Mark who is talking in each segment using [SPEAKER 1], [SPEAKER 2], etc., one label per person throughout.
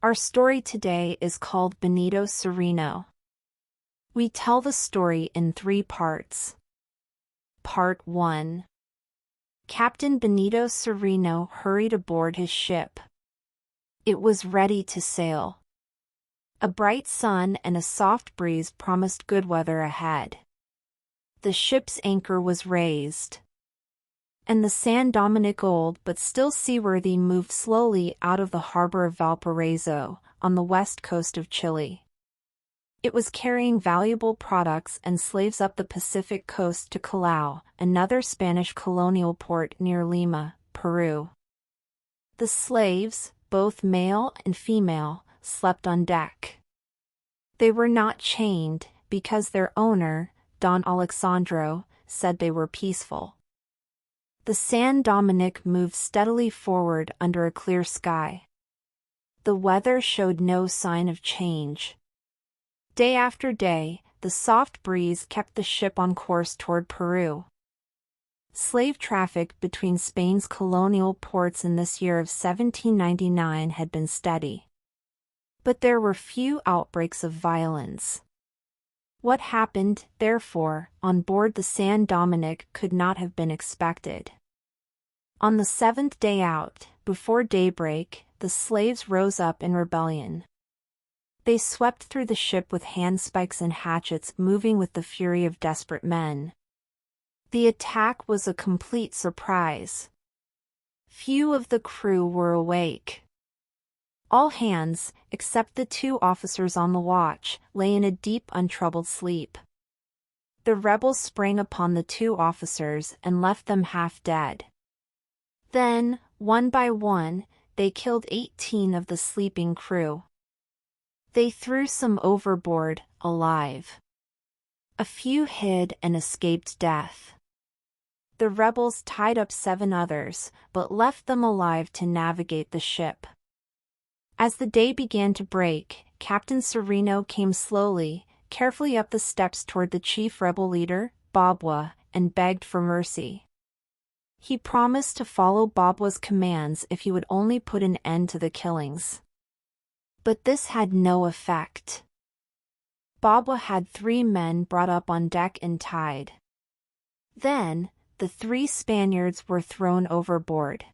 [SPEAKER 1] Our story today is called Benito Cereno. We tell the story in 3 parts. Part 1. Captain Benito Cereno hurried aboard his ship. It was ready to sail. A bright sun and a soft breeze promised good weather ahead. The ship's anchor was raised, and the San Dominick, old but still seaworthy, moved slowly out of the harbor of Valparaiso, on the west coast of Chile. It was carrying valuable products and slaves up the Pacific coast to Callao, another Spanish colonial port near Lima, Peru. The slaves, both male and female, slept on deck. They were not chained, because their owner, Don Alexandro, said they were peaceful. The San Dominick moved steadily forward under a clear sky. The weather showed no sign of change. Day after day, the soft breeze kept the ship on course toward Peru. Slave traffic between Spain's colonial ports in this year of 1799 had been steady. But there were few outbreaks of violence. What happened, therefore, on board the San Dominick could not have been expected. On the 7th day out, before daybreak, the slaves rose up in rebellion. They swept through the ship with handspikes and hatchets, moving with the fury of desperate men. The attack was a complete surprise. Few of the crew were awake. All hands, except the 2 officers on the watch, lay in a deep, untroubled sleep. The rebels sprang upon the 2 officers and left them half dead. Then, one by one, they killed 18 of the sleeping crew. They threw some overboard, alive. A few hid and escaped death. The rebels tied up 7 others, but left them alive to navigate the ship. As the day began to break, Captain Cereno came slowly, carefully up the steps toward the chief rebel leader, Babwa, and begged for mercy. He promised to follow Babwa's commands if he would only put an end to the killings. But this had no effect. Babwa had 3 men brought up on deck and tied. Then, the 3 Spaniards were thrown overboard.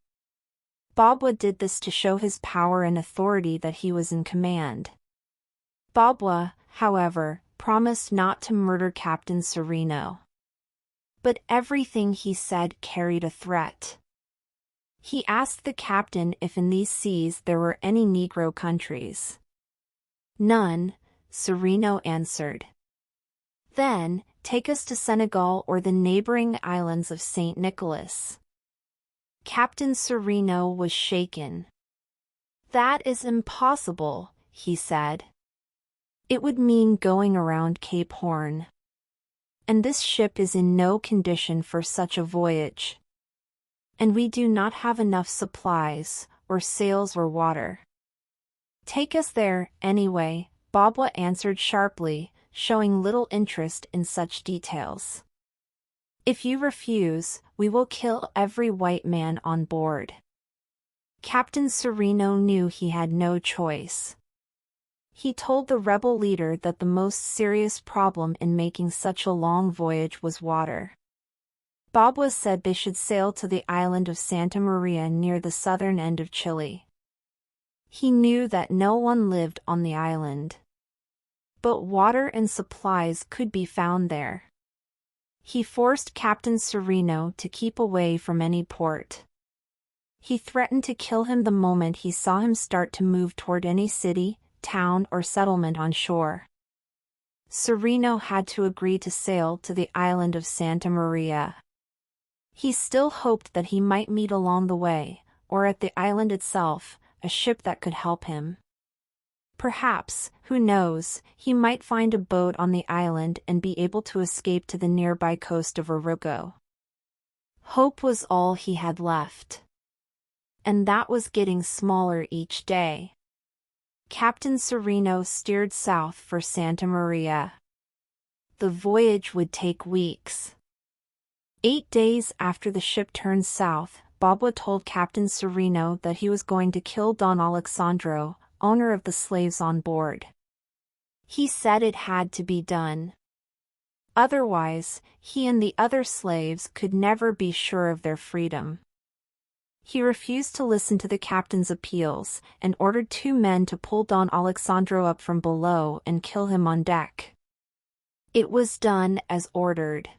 [SPEAKER 1] Babwa did this to show his power and authority, that he was in command. Babwa, however, promised not to murder Captain Cereno. But everything he said carried a threat. He asked the captain if in these seas there were any Negro countries. None, Cereno answered. Then, take us to Senegal or the neighboring islands of St. Nicholas. Captain Cereno was shaken. That is impossible, he said. It would mean going around Cape Horn. And this ship is in no condition for such a voyage. And we do not have enough supplies, or sails or water. Take us there, anyway, Babwa answered sharply, showing little interest in such details. If you refuse, we will kill every white man on board. Captain Cereno knew he had no choice. He told the rebel leader that the most serious problem in making such a long voyage was water. Babwa said they should sail to the island of Santa Maria near the southern end of Chile. He knew that no one lived on the island. But water and supplies could be found there. He forced Captain Cereno to keep away from any port. He threatened to kill him the moment he saw him start to move toward any city, town or settlement on shore. Cereno had to agree to sail to the island of Santa Maria. He still hoped that he might meet along the way, or at the island itself, a ship that could help him. Perhaps, who knows, he might find a boat on the island and be able to escape to the nearby coast of Uruguay. Hope was all he had left. And that was getting smaller each day. Captain Cereno steered south for Santa Maria. The voyage would take weeks. 8 days after the ship turned south, Babwa told Captain Cereno that he was going to kill Don Alexandro, owner of the slaves on board. He said it had to be done. Otherwise, he and the other slaves could never be sure of their freedom. He refused to listen to the captain's appeals and ordered 2 men to pull Don Alexandro up from below and kill him on deck. It was done as ordered.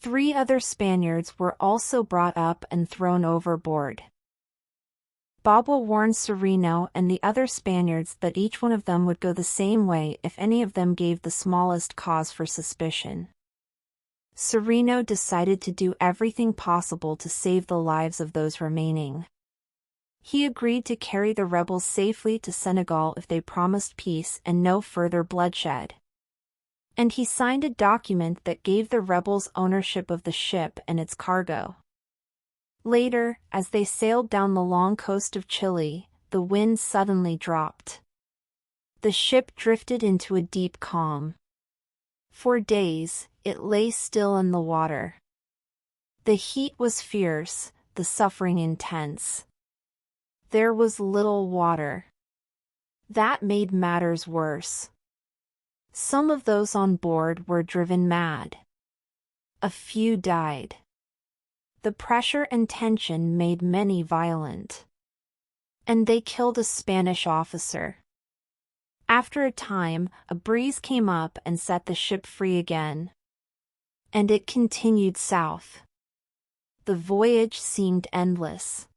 [SPEAKER 1] 3 other Spaniards were also brought up and thrown overboard. Babwa warned Cereno and the other Spaniards that each one of them would go the same way if any of them gave the smallest cause for suspicion. Cereno decided to do everything possible to save the lives of those remaining. He agreed to carry the rebels safely to Senegal if they promised peace and no further bloodshed. And he signed a document that gave the rebels ownership of the ship and its cargo. Later, as they sailed down the long coast of Chile, the wind suddenly dropped. The ship drifted into a deep calm. For days, it lay still in the water. The heat was fierce, the suffering intense. There was little water. That made matters worse. Some of those on board were driven mad. A few died. The pressure and tension made many violent. And they killed a Spanish officer. After a time, a breeze came up and set the ship free again. And it continued south. The voyage seemed endless.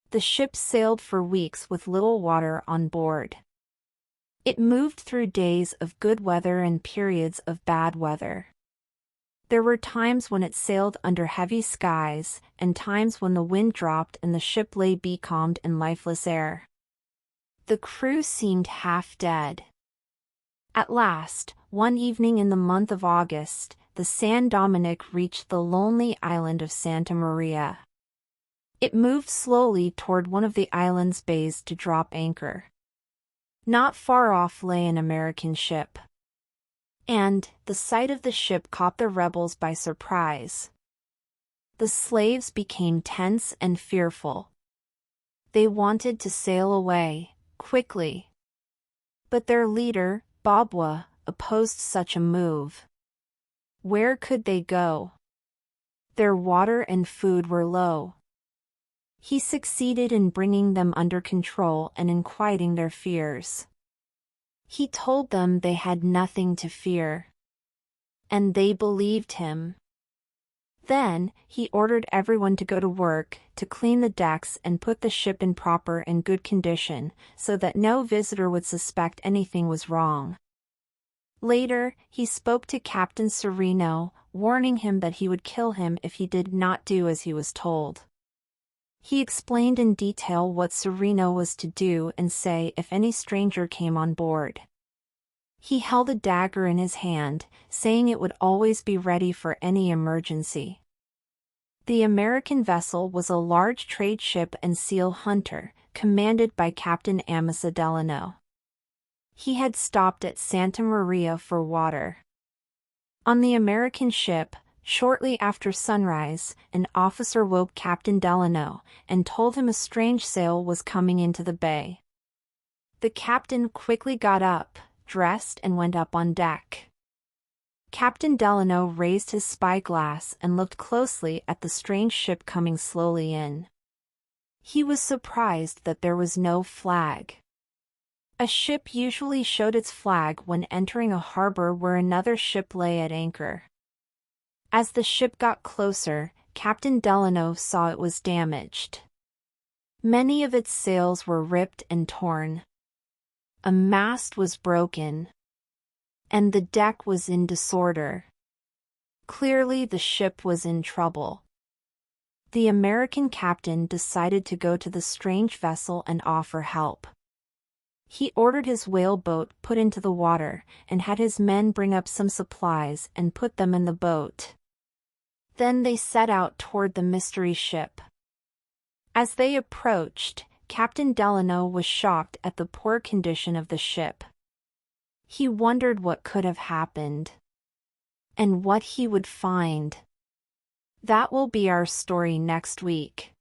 [SPEAKER 1] The ship sailed for weeks with little water on board. It moved through days of good weather and periods of bad weather. There were times when it sailed under heavy skies, and times when the wind dropped and the ship lay becalmed in lifeless air. The crew seemed half dead. At last, one evening in the month of August, the San Dominic reached the lonely island of Santa Maria. It moved slowly toward one of the island's bays to drop anchor. Not far off lay an American ship. And the sight of the ship caught the rebels by surprise. The slaves became tense and fearful. They wanted to sail away, quickly. But their leader, Babwa, opposed such a move. Where could they go? Their water and food were low. He succeeded in bringing them under control and in quieting their fears. He told them they had nothing to fear. And they believed him. Then, he ordered everyone to go to work, to clean the decks and put the ship in proper and good condition, so that no visitor would suspect anything was wrong. Later, he spoke to Captain Cereno, warning him that he would kill him if he did not do as he was told. He explained in detail what Cereno was to do and say if any stranger came on board. He held a dagger in his hand, saying it would always be ready for any emergency. The American vessel was a large trade ship and seal hunter, commanded by Captain Amasa Delano. He had stopped at Santa Maria for water. On the American ship, shortly after sunrise, an officer woke Captain Delano and told him a strange sail was coming into the bay. The captain quickly got up, dressed and went up on deck. Captain Delano raised his spyglass and looked closely at the strange ship coming slowly in. He was surprised that there was no flag. A ship usually showed its flag when entering a harbor where another ship lay at anchor. As the ship got closer, Captain Delano saw it was damaged. Many of its sails were ripped and torn. A mast was broken. And the deck was in disorder. Clearly the ship was in trouble. The American captain decided to go to the strange vessel and offer help. He ordered his whaleboat put into the water and had his men bring up some supplies and put them in the boat. Then they set out toward the mystery ship. As they approached, Captain Delano was shocked at the poor condition of the ship. He wondered what could have happened. And what he would find. That will be our story next week.